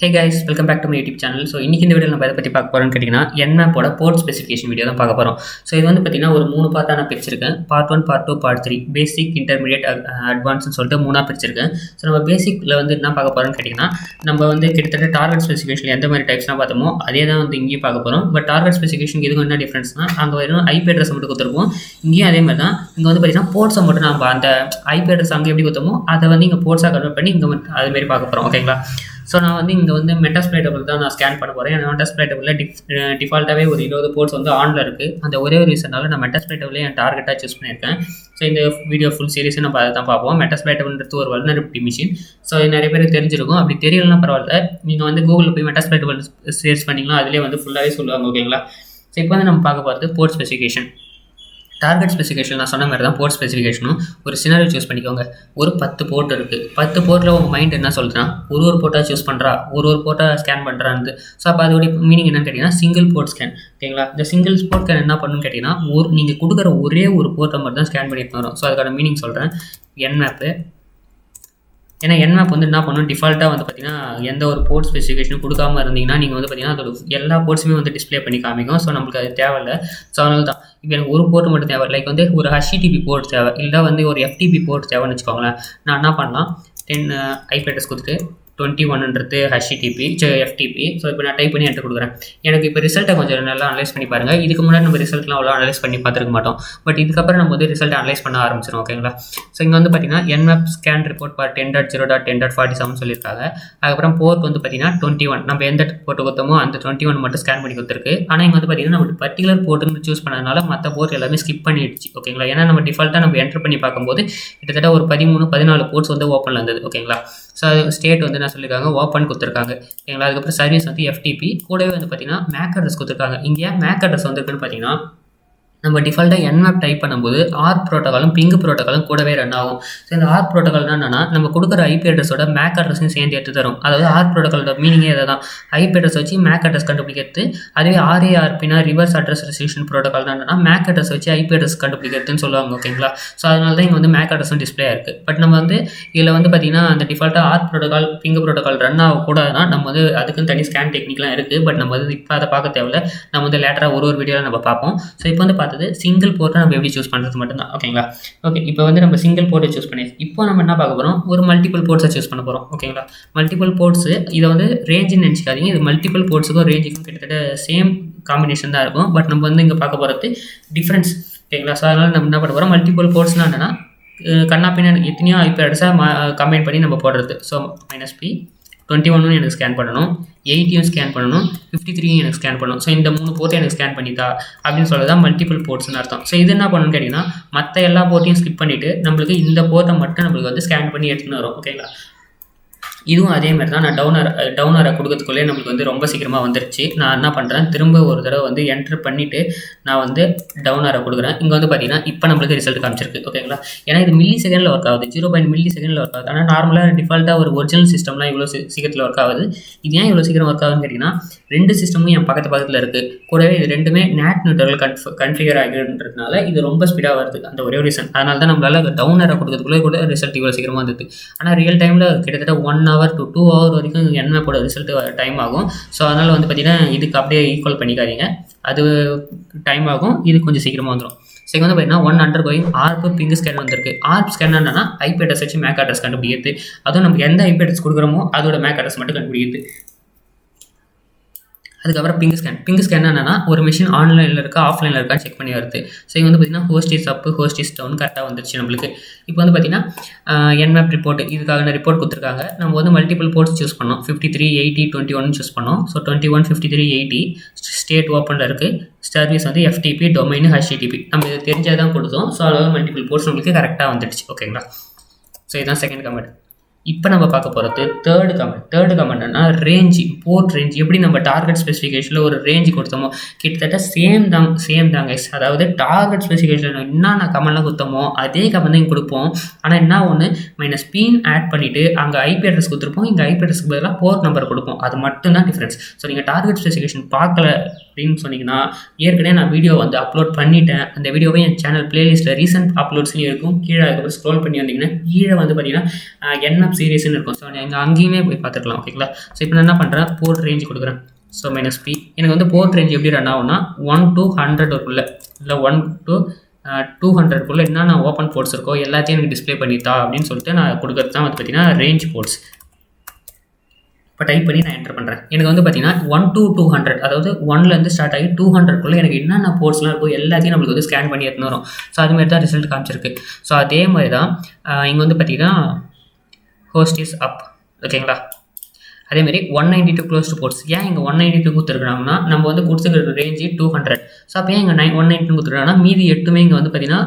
Hey guys, welcome back to my YouTube channel. So இன்றைக்கி இந்த video நம்ம எதை பற்றி பார்க்க போகிறோம்னு கேட்டிங்கன்னா Nmapோட போர்ட் ஸ்பெசிஃபிகேஷன் வீடியோ தான் பார்க்க போகிறோம். ஸோ இது வந்து பார்த்திங்கன்னா ஒரு 3 பார்ட்டாக நான் பிரிச்சிருக்கேன். பார்ட் 1, பார்ட் 2, பார்ட் 3 பேசிக், இன்டர்மீடியட், அட்வான்ஸ்னு சொல்லிட்டு 3ஆக பிரிச்சிருக்கேன். ஸோ நம்ம பேசிக்கில் வந்து என்ன பார்க்க போகிறோம்னு கேட்டிங்கன்னா நம்ம வந்து கிட்டத்தட்ட டார்கெட் ஸ்பெசிஃபிகேஷன் எந்த மாதிரி டைப்ஸ்லாம் பார்த்தோமோ அதே தான் வந்து இங்கேயும் பார்க்க போகிறோம். பட் டார்கெட் ஸ்பெசிஃபிகேஷன் இதுக்கு என்ன டிஃப்ரென்ஸ்னால் அங்கே வெறும் ஐபி அட்ரஸ் மட்டும் கொடுத்துருப்போம். இங்கேயும் அதே மாதிரி தான். இங்கே வந்து பார்த்திங்கன்னா போர்ட்ஸை மட்டும் நம்ம அந்த ஐபி அட்ரஸ் அங்கே எப்படி கொடுத்தோமோ அதை வந்து இங்கே போர்ட்ஸாக கன்வெர்ட் பண்ணி இங்கே அதுமாரி பார்க்க போகிறோம். ஓகேங்களா? ஸோ நான் வந்து இங்கே வந்து மெட்டாஸ்பிளேட்டபிள் தான் நான் ஸ்கேன் பண்ண போகிறேன். ஏன்னா மெட்டாஸ்பிளேட்டபிளில் டிஃபால்ட்டாகவே ஒரு 20 போர்ட்ஸ் வந்து ஆனில் இருக்குது. அந்த ஒரே ஒரு ரீசனால நான் மெட்டாஸ்பிளேட்டபிளே என் டார்கெட்டாக சூஸ் பண்ணியிருக்கேன். ஸோ இந்த வீடியோ ஃபுல் சீரிஸை நம்ம அதை தான் பார்ப்போம். மெட்டாஸ்பிளேட்டபிள்ன்றது ஒரு வல்னரபிலிட்டி மிஷின். ஸோ இது நிறைய பேருக்கு தெரிஞ்சிருக்கும். அப்படி தெரியலன்னா பரவாயில்ல, நீங்கள் வந்து கூகுளில் போய் மெட்டாஸ்பிளேட்டபிள் சர்ச் பண்ணிங்கன்னா அதிலே வந்து ஃபுல்லாகவே சொல்லுவாங்க. ஓகேங்களா? ஸோ இப்போ வந்து நம்ம பார்க்க போகிறது போர்ட் ஸ்பெசிஃபிகேஷன். டார்கெட் ஸ்பெசிஃபிகேஷன் நான் சொன்ன மாதிரி தான் போர்ட் ஸ்பெசிஃபிகேஷனும். ஒரு சினாரியோ சூஸ் பண்ணிக்கோங்க. ஒரு 10 போர்ட் இருக்குது. 10 போர்ட்டில் உங்கள் மைண்ட் என்ன சொல்கிறான், ஒரு போர்ட்டாக சூஸ் பண்ணுறா, ஒரு போர்ட்டாக ஸ்கேன் பண்ணுறான்னு. ஸோ அப்போ அதோடைய மீனிங் என்னன்னு கேட்டிங்கன்னா சிங்கிள் போர்ட் ஸ்கேன். ஓகேங்களா? இந்த சிங்கிள் போர்ட் ஸ்கேன் என்ன பண்ணுன்னு கேட்டிங்கன்னா நீங்கள் கொடுக்குற ஒரே ஒரு போர்ட்டை மட்டும் தான் ஸ்கேன் பண்ணிட்டு வரும். ஸோ அதுக்கான மீனிங் சொல்கிறேன். Nmap. ஏன்னா Nmap வந்து என்ன பண்ணணும், டிஃபால்ட்டாக வந்து பார்த்திங்கன்னா எந்த ஒரு போர்ட் ஸ்பெசிஃபிகேஷனும் கொடுக்காமல் இருந்தீங்கன்னா நீங்கள் வந்து பார்த்திங்கன்னா அதோட எல்லா போர்ட்ஸுமே வந்து டிஸ்பிளே பண்ணி காமிக்கும். ஸோ நம்மளுக்கு அது தேவையில்லை. ஸோ அதனால தான் இப்போ எனக்கு ஒரு போர்ட் மட்டும் தேவை. லைக் வந்து ஒரு HTTP போர்ட் தேவை, இல்லை வந்து ஒரு FTP போர்ட் தேவைன்னு வச்சுக்கோங்களேன். நான் என்ன பண்ணலாம், 10 IP அட்ரஸ் கொடுத்துட்டு 21ன்றது HTTP FTP. ஸோ இப்போ நான் டைப் பண்ணி என்ட்ரு கொடுக்குறேன். எனக்கு இப்போ ரிசல்ட்டை கொஞ்சம் நல்லா அனலைஸ் பண்ணி பாருங்கள். இதுக்கு முன்னாடி நம்ம ரிசல்ட்லாம் அவ்வளோ அனலைஸ் பண்ணி பார்த்துருக்க மாட்டோம். பட் இதுக்கப்புறம் நம்ம வந்து ரிசல்ட் அனலைஸ் பண்ண ஆரம்பிச்சிடும். ஓகேங்களா? ஸோ இங்கே வந்து பார்த்தீங்கன்னா Nmap ஸ்கேன் ரிப்போர்ட் பார்ட் 10.0.10.47 சொல்லியிருக்காங்க. அதுக்கப்புறம் போர்ட் வந்து பார்த்தீங்கன்னா 21. நம்ம எந்த போர்ட் கொடுத்தோமோ அந்த 21 மட்டும் ஸ்கேன் பண்ணி கொடுத்துருக்கு. ஆனால் இங்கே வந்து பார்த்தீங்கன்னா நம்ம பர்டிகுலர் போர்ட்டுன்னு சூஸ் பண்ணதுனால மற்ற போர்ட் எல்லாமே ஸ்கிப் பண்ணிடுச்சு. ஓகேங்களா? ஏன்னா நம்ம டிஃபால்ட்டாக நம்ம என்ட்ரு பண்ணி பார்க்கும்போது கிட்டத்தட்ட ஒரு 13-14 போர்ட்ஸ் வந்து ஓப்பனில் இருந்தது. ஓகேங்களா? ஸோ ஸ்டேட் வந்து என்ன சொல்லியிருக்காங்க, ஓப்பன் கொடுத்துருக்காங்க. ஓகேங்களா? அதுக்கப்புறம் சர்வீஸ் வந்து FTP. கூடவே வந்து பார்த்தீங்கன்னா மேக் அட்ரஸ் கொடுத்துருக்காங்க. இங்கே மேக் அட்ரஸ் வந்து இருக்குன்னு பார்த்தீங்கன்னா நம்ம டிஃபால்ட்டாக Nmap டைப் பண்ணும்போது ஆர்க் ப்ரோட்டோகாலும் பிங் ப்ரோட்டோகாலும் கூடவே ரன் ஆகும். ஸோ இந்த ஆர்க் ப்ரோட்டோகால் என்னன்னா நம்ம கொடுக்குற ஐபி அட்ரஸோட மேக் அட்ரஸையும் சேர்ந்து எடுத்து தரும். அதாவது ஆர்க் ப்ரோட்டோகாலோட மீனிங்கே இதை தான். ஐபி அட்ரஸ் வச்சு மேக் அட்ரஸ் கண்டுபிடிக்கிறது. அதுவே RARPனா ரிவர்ஸ் அட்ரஸ் ரெசல்யூஷன் ப்ரோட்டோகால் என்னன்னா மேக் அட்ரஸ் வச்சு ஐபி அட்ரஸ் கண்டுபிடிக்கிறதுன்னு சொல்லுவாங்க. ஓகேங்களா? ஸோ அதனால தான் இங்கே வந்து மேக் அட்ரஸும் டிஸ்பிளே இருக்குது. பட் நம்ம வந்து இதில் வந்து பார்த்தீங்கன்னா அந்த டிஃபால்ட்டாக ARP protocol ping protocol run ஆகக்கூடாதுன்னா நம்ம வந்து அதுக்குன்னு தனி ஸ்கேன் டெக்னிக்லாம் இருக்குது. பட் நம்ம வந்து இப்போ அதை பார்க்க தேவையில்ல. நம்ம வந்து லேட்டராக ஒரு வீடியோவில் நம்ம பார்ப்போம். ஸோ இப்போ வந்து பார்த்தது சிங்கிள் போர்ட்டை நம்ம எப்படி சூஸ் பண்ணுறது மட்டும்தான். ஓகேங்களா? ஓகே, இப்போ வந்து நம்ம சிங்கிள் போர்ட்டை சூஸ் பண்ணி இப்போ நம்ம என்ன பார்க்க போகிறோம், ஒரு மல்டிபிள் போர்ட்ஸை சூஸ் பண்ண போகிறோம். ஓகேங்களா? மல்டிபிள் போர்ட்ஸு இதை வந்து ரேஞ்சுன்னு நினச்சிக்காதீங்க. இது மல்டிபிள் போர்ட்ஸுக்கும் ரேஞ்சுக்கும் கிட்டத்தட்ட சேம் காம்பினேஷன் தான் இருக்கும். பட் நம்ம வந்து இங்கே பார்க்க போகிறது டிஃப்ரென்ஸ். ஓகேங்களா? ஸோ அதனால் நம்ம என்ன பண்ண போகிறோம், மல்டிபிள் போர்ட்ஸ்னால் என்னென்னா கண்ணா பின்ன எத்தனையோ ஐபி அட்ரஸாக கம்பைன் பண்ணி நம்ம போடுறது. ஸோ -P 21 எனக்கு ஸ்கேன் பண்ணணும், 80 ஸ்கேன் பண்ணணும், 53 எனக்கு ஸ்கேன் பண்ணணும். ஸோ இந்த 3 போர்ட்டை எனக்கு ஸ்கேன் பண்ணித்தா அப்படின்னு சொல்கிறது தான் மல்டிபிள் போர்ட்ஸ்னு அர்த்தம். ஸோ இது என்ன பண்ணணும்னு கேட்டிங்கன்னா மற்ற எல்லா போர்ட்டையும் ஸ்கிப் பண்ணிவிட்டு நம்மளுக்கு இந்த போர்ட்டை மட்டும் நம்மளுக்கு வந்து ஸ்கேன் பண்ணி எடுத்துன்னு வரும். ஓகேங்களா? இதுவும் அதே மாதிரி தான். நான் டவுனரை கொடுக்கறதுக்குள்ளே நம்மளுக்கு வந்து ரொம்ப சீக்கிரமாக வந்துருச்சு. நான் என்ன பண்ணுறேன், திரும்ப ஒரு தடவை வந்து என்ட்ரு பண்ணிவிட்டு நான் வந்து டவுனரை கொடுக்குறேன். இங்கே வந்து பார்த்தீங்கன்னா இப்போ நம்மளுக்கு ரிசல்ட் காமிச்சிருக்கு. ஓகேங்களா? ஏன்னா இது மில்லி செகண்டில் ஒர்க் ஆகுது, 0.1 மில்லி செகண்டில் ஒர்க் ஆகுது. ஆனால் நார்மலாக டிஃபால்ட்டாக ஒரு ஒரிஜினல் சிஸ்டம்லாம் இவ்வளோ சீக்கிரத்தில் ஒர்க் ஆகுது. இது ஏன் இவ்வளோ சீக்கிரம் ஒர்க் ஆகுதுன்னு கேட்டிங்கன்னா 2 சிஸ்டமும் என் பக்கத்தில் இருக்குது. கூடவே இது ரெண்டுமே நேட் நியூட்ரல் கன்ஃபிகர் ஆகின்றதுனால இது ரொம்ப ஸ்பீடாக வருது. அந்த ஒரே ரீசன். அதனால தான் நம்மளால் டவுனரை கொடுக்கறதுக்குள்ளே கூட ரிசல்ட் இவ்வளோ சீக்கிரமாக வந்தது. ஆனால் ரியல் டைமில் கிட்டத்தட்ட 1 hour to 2 hour வரைக்கும் Nmapோட ரிசல்ட் டைம் ஆகும். ஸோ அதனால் வந்து பார்த்தீங்கன்னா இதுக்கு அப்படியே ஈக்குவல் பண்ணிக்காதீங்க. அது டைம் ஆகும், இது கொஞ்சம் சீக்கிரமாக வந்துடும். ஸோ இங்கே வந்து பார்த்தீங்கன்னா 1 அண்டர்கோயிங் ஆர்ப் பிங் ஸ்கேன் வந்திருக்கு. ஆர்ப் ஸ்கேன் என்னன்னா ஐபி அட்ரஸ் வச்சு மேக் அட்ரஸ் கண்டுபிடிக்கிறது. அதுவும் நம்ம எந்த ஐபி அட்ரஸ் கொடுக்குறோமோ அதோட மேக் அட்ரஸ் மட்டும் கண்டுபிடிக்கிறது. அதுக்கப்புறம் பிங் ஸ்கேன் என்னன்னா ஒரு மிஷின் ஆன்லைனில் இருக்கா ஆஃப்லைனில் இருக்கான்னு செக் பண்ணி வருது. ஸோ இங்கே வந்து பார்த்தீங்கன்னா host is up host is down கரெக்டாக வந்துருச்சு நம்மளுக்கு. இப்போ வந்து பார்த்தீங்கன்னா Nmap ரிப்போர்ட் இதுக்காக ரிப்போர்ட் கொடுத்துருக்காங்க. நம்ம வந்து மல்டிபிள் போர்ட்ஸ் சூஸ் பண்ணோம். 53, 80, 21 சூஸ் பண்ணோம். ஸோ 21, 53, 80 ஸ்டேட் ஓப்பனில் இருக்குது. சர்வீஸ் வந்து FTP, டொமைன் HTTP. நம்ம இது தெரிஞ்சால் தான் கொடுத்தோம். ஸோ அதனால மல்டிபிள் போர்ட்ஸ் நம்மளுக்கு கரெக்டாக வந்துடுச்சு. ஓகேங்களா? ஸோ இதுதான் செகண்ட் கமெண்ட். இப்போ நம்ம பார்க்க போகிறது தேர்டு கமெண்ட்னா ரேஞ்சு, போர்ட் ரேஞ்ச். எப்படி நம்ம டார்கெட் ஸ்பெசிஃபிகேஷனில் ஒரு ரேஞ்சு கொடுத்தோமோ கிட்டத்தட்ட சேம் தாங்க. அதாவது டார்கெட் ஸ்பெசிஃபிகேஷன் என்னென்ன கமெண்ட்லாம் கொடுத்தோமோ அதே கமெண்ட் தான் கொடுப்போம். ஆனால் என்ன ஒன்று -P ஆட் பண்ணிவிட்டு அங்கே ஐபி அட்ரஸ் கொடுத்துருப்போம். இங்கே ஐபி அட்ரஸ்க்கு பதிலாக போர்ட் நம்பர் கொடுப்போம். அது மட்டும்தான் டிஃப்ரென்ஸ். ஸோ நீங்கள் டார்கெட் ஸ்பெசிஃபிகேஷன் பார்க்கல அப்படின்னு சொன்னீங்கன்னா ஏற்கனவே நான் வீடியோ வந்து அப்லோட் பண்ணிட்டேன். அந்த வீடியோவை என் சேனல் பிளேலிஸ்ட்டில் ரீசெண்ட் அப்லோட்ஸ்லையும் இருக்கும். கீழே அதுக்கப்புறம் ஸ்க்ரோல் பண்ணி வந்தீங்கன்னா கீழே வந்து பார்த்தீங்கன்னா Nmap சீரியஸ்ன்னு இருக்கும். ஸோ நீங்கள் அங்கேயுமே போய் பார்த்துக்கலாம். ஓகேங்களா? ஸோ இப்போ நான் என்ன பண்ணுறேன், போர்ட் ரேஞ்ச் கொடுக்குறேன். ஸோ -p எனக்கு வந்து போர்ட் ரேஞ்ச் எப்படி ரன் ஆகும்னா 1 to 100 இருக்குள்ள, இல்லை 1 to 200 என்னென்ன ஓப்பன் போர்ட்ஸ் இருக்கோ எல்லாத்தையும் எனக்கு டிஸ்பிளே பண்ணித்தா அப்படின்னு சொல்லிட்டு நான் கொடுக்குறது தான் வந்து பார்த்தீங்கன்னா ரேஞ்ச் போர்ட்ஸ். இப்போ டைப் பண்ணி நான் என்டர் பண்ணுறேன். எனக்கு வந்து பார்த்தீங்கன்னா 1 to 200, அதாவது 1லேருந்து ஸ்டார்ட் ஆகி 200 எனக்கு என்னென்ன போர்ட்ஸ்லாம் இருக்கோ எல்லாத்தையும் நம்மளுக்கு வந்து ஸ்கேன் பண்ணி எடுத்துன்னு வரும். ஸோ அதுமாதிரி தான் ரிசல்ட் காமிச்சிருக்கு. ஸோ அதே மாதிரி தான் இங்கே வந்து பார்த்தீங்கன்னா ஹோஸ்ட் இஸ் அப். ஓகேங்களா? அதேமாதிரி 192 க்ளோஸ்டு போர்ட்ஸ். ஏன் இங்கே 192 கொடுத்துருக்குறாங்கன்னா நம்ம வந்து கொடுத்துருக்க ரேஞ்சு 200. ஸோ அப்போ ஏன் இங்கே 192 கொடுத்துருக்காங்கன்னா மீதி 8மே இங்கே வந்து பார்த்தீங்கன்னா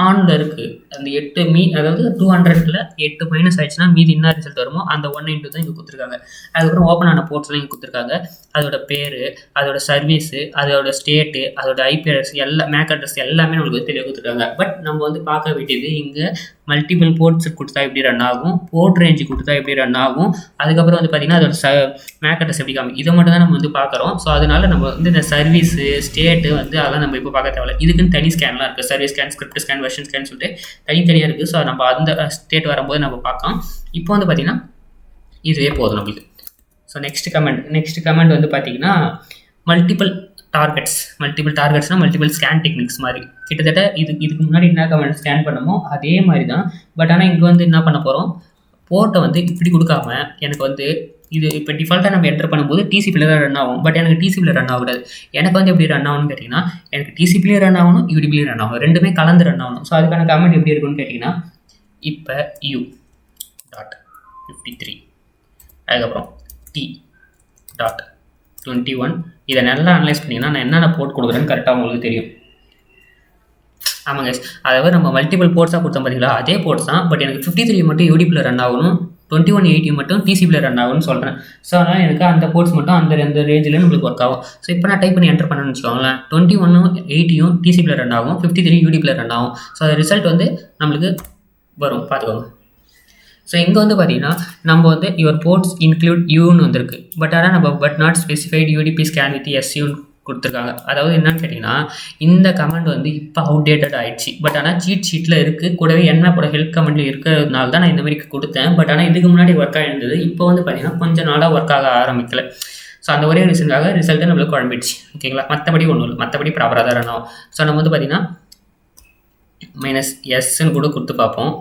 ஆனில் இருக்குது. அந்த 8 அதாவது 200ல் 8 மைனஸ் ஆயிடுச்சுன்னா மீதி என்ன ரிசல்ட் வருமோ அந்த 192 தான் இங்கே கொடுத்துருக்காங்க. அதுக்கப்புறம் ஓப்பன் ஆன போர்ட்ஸ்லாம் இங்கே கொடுத்துருக்காங்க. அதோட பேர், அதோட சர்வீஸு, அதோட ஸ்டேட்டு, அதோட ஐபி அட்ரஸ், மேக் அட்ரஸ் எல்லாமே நம்மளுக்கு தெளிவாக கொடுத்துருக்காங்க. பட் நம்ம வந்து பார்க்க வேண்டியது இங்கே மல்டிபிள் போர்ட்ஸ் கொடுத்தா எப்படி ரன் ஆகும், போர்ட் ரேஞ்சு கொடுத்தா எப்படி ரன் ஆகும், அதுக்கப்புறம் வந்து பார்த்திங்கன்னா அதோட மேக் அட்ரஸ் எப்படி காமிக்கும், இதை மட்டும் தான் நம்ம வந்து பார்க்குறோம். ஸோ அதனால நம்ம வந்து இந்த சர்வீஸு, ஸ்டேட்டு வந்து அதெல்லாம் நம்ம இப்போ பார்க்க தேவையில்ல. இதுக்குன்னு தனி ஸ்கேன்லாம் இருக்குது. Service scan, script scan, version scan சொல்லிட்டு தனித்தனியாக இருக்குது. ஸோ நம்ம அந்த ஸ்டேட் வரும்போது நம்ம பார்க்கலாம். இப்போ வந்து பார்த்திங்கன்னா இதுவே போதும் நம்மளுக்கு. ஸோ நெக்ஸ்ட் கமெண்ட் வந்து பார்த்திங்கன்னா மல்டிபிள் டார்கெட்ஸ்னால் மல்டிபிள் ஸ்கேன் டெக்னிக்ஸ் மாதிரி. கிட்டத்தட்ட இதுக்கு முன்னாடி என்ன கமெண்ட் ஸ்கேன் பண்ணமோ அதே மாதிரி தான். பட் ஆனால் இங்கே வந்து என்ன பண்ண போகிறோம், போர்ட்டை வந்து இப்படி கொடுக்காம எனக்கு வந்து இது இப்போ டிஃபால்ட்டாக நம்ம என்டர் பண்ணும்போது டிசிபியில் தான் ரன் ஆகும். பட் எனக்கு டிசிபியில் ரன் ஆகக்கூடாது. எனக்கு வந்து எப்படி ரன் ஆகணும்னு கேட்டிங்கன்னா எனக்கு டிசிபிலையும் ரன் ஆகணும், யூடிபிலையும் ரன் ஆகணும், ரெண்டுமே கலந்து ரன் ஆகணும். ஸோ அதுக்கான கமெண்ட் எப்படி இருக்குன்னு கேட்டிங்கன்னா இப்போ u.53 அதுக்கப்புறம் t.21 இதை நல்லா அனலைஸ் பண்ணிங்கன்னா நான் என்னென்ன போர்ட் கொடுக்குறேன்னு கரெக்டாக உங்களுக்கு தெரியும். ஆமாங்க, அதாவது நம்ம மல்டிபிள் போர்ட்ஸாக கொடுத்தோம் பார்த்தீங்களா, அதே போர்ட்ஸ் தான். பட் எனக்கு 53 மட்டும் யூடிபியில் ரன் ஆகணும், 2180 மட்டும் டிசிபியில் ரன் ஆகும்னு சொல்கிறேன். ஸோ அதனால் எனக்கு அந்த போர்ட்ஸ் மட்டும் அந்த ரேஞ்சில் நம்மளுக்கு ஒர்க் ஆகும். ஸோ இப்போ நான் டைப் பண்ணி என்டர் பண்ணணும்னு வச்சுக்கோங்களேன், 2180 டிசிபியில் ரன் ஆகும், 53 யூடிபியில் ரன் ஆகும். ஸோ அது ரிசல்ட் வந்து நம்மளுக்கு வரும், பார்த்துக்கோங்க. ஸோ இங்கே வந்து பார்த்தீங்கன்னா நம்ம வந்து யுவர் போர்ட்ஸ் இன்க்ளூட் யூன்னு வந்திருக்கு. பட் ஆனால் நம்ம not specified UDP scan with எஸ்யூன்னு கொடுத்துருக்காங்க. அதாவது என்னன்னு கேட்டிங்கன்னா இந்த கமெண்ட் வந்து இப்போ அவுடேட்டட் ஆகிடுச்சு. பட் ஆனால் சீட் ஷீட்டில் இருக்குது, கூடவே Nmapோட ஹெல்ப் கமெண்ட்டில் இருக்கிறதுனால தான் நான் இந்த மாதிரி கொடுத்தேன். பட் ஆனால் இதுக்கு முன்னாடி ஒர்க் ஆகிருந்தது, இப்போ வந்து பார்த்திங்கன்னா கொஞ்சம் நாளாக ஒர்க் ஆக ஆரம்பிக்கல. ஸோ அந்த ஒரே ரீசனுக்காக ரிசல்ட்டு நம்மளுக்கு குழம்பிடுச்சு. ஓகேங்களா? மற்றபடி ஒன்றும் இல்லை, மற்றபடி ப்ராப்பராக தான் ரன் ஆகும். ஸோ நம்ம வந்து பார்த்திங்கன்னா -sன்னு கூட கொடுத்து பார்ப்போம்.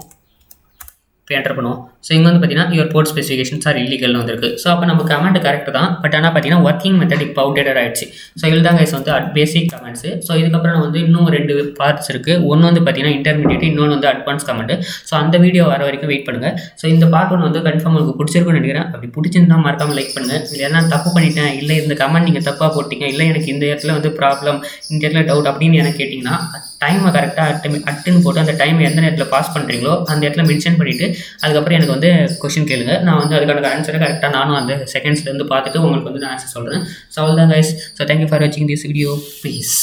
இப்போ என்டர் பண்ணுவோம். ஸோ இங்கே வந்து பார்த்தீங்கன்னா யுவர் போர்ட் ஸ்பெசிஃபிகேஷன்ஸ் ஆர் இல்லீகல்னு வந்திருக்கு. ஸோ அப்போ நம்ம கமெண்ட் கரெக்ட் தான். பட் ஆனால் பார்த்தீங்கன்னா ஒர்க்கிங் மெத்தட் இப்போ அவுடேட்டட் ஆகிடுச்சு. ஸோ இதில் தான் கைஸ் வந்து பேசிக் கமெண்ட்ஸு. ஸோ இதுக்கப்புறம் நான் வந்து இன்னும் 2 பார்ட்ஸ் இருக்குது. ஒன்று வந்து பார்த்தீங்கன்னா இன்டர்மீடியட், இன்னொன்று வந்து அட்வான்ஸ் கமெண்ட். ஸோ அந்த வீடியோ வர வரைக்கும் வெயிட் பண்ணுங்கள். ஸோ இந்த பார்ட் 1 வந்து கன்ஃபார்ம் உங்களுக்கு பிடிச்சிருக்குன்னு நினைக்கிறேன். அப்படி பிடிச்சிருந்தா மறக்காமல் லைக் பண்ணுங்கள். இல்லை என்ன தப்பு பண்ணிட்டேன், இல்லை இந்த கமெண்ட் நீங்கள் தப்பாக போட்டிங்க, இல்லை எனக்கு இந்த இடத்துல வந்து ப்ராப்ளம், இந்த இடத்துல டவுட் அப்படின்னு எனக்கு கேட்டிங்கன்னா டைமை கரெக்டாக அட்டுன்னு போட்டு அந்த டைம் எந்த நேரத்தில் பாஸ் பண்ணுறீங்களோ அந்த இடத்துல மென்ஷன் பண்ணிவிட்டு அதுக்கப்புறம் எனக்கு வந்து கொஸ்டின் கேளுங்க. நான் வந்து அதுக்கான ஆன்சரை கரெக்டாக நானும் அந்த செகண்ட்ஸ்லேருந்து பார்த்துட்டு உங்களுக்கு வந்து நான் ஆன்சர் சொல்கிறேன். ஸோ அவ்வளோதான் கைஸ். ஸோ தேங்க்யூ ஃபார் வாட்சிங் திஸ் வீடியோ. ப்ளீஸ்.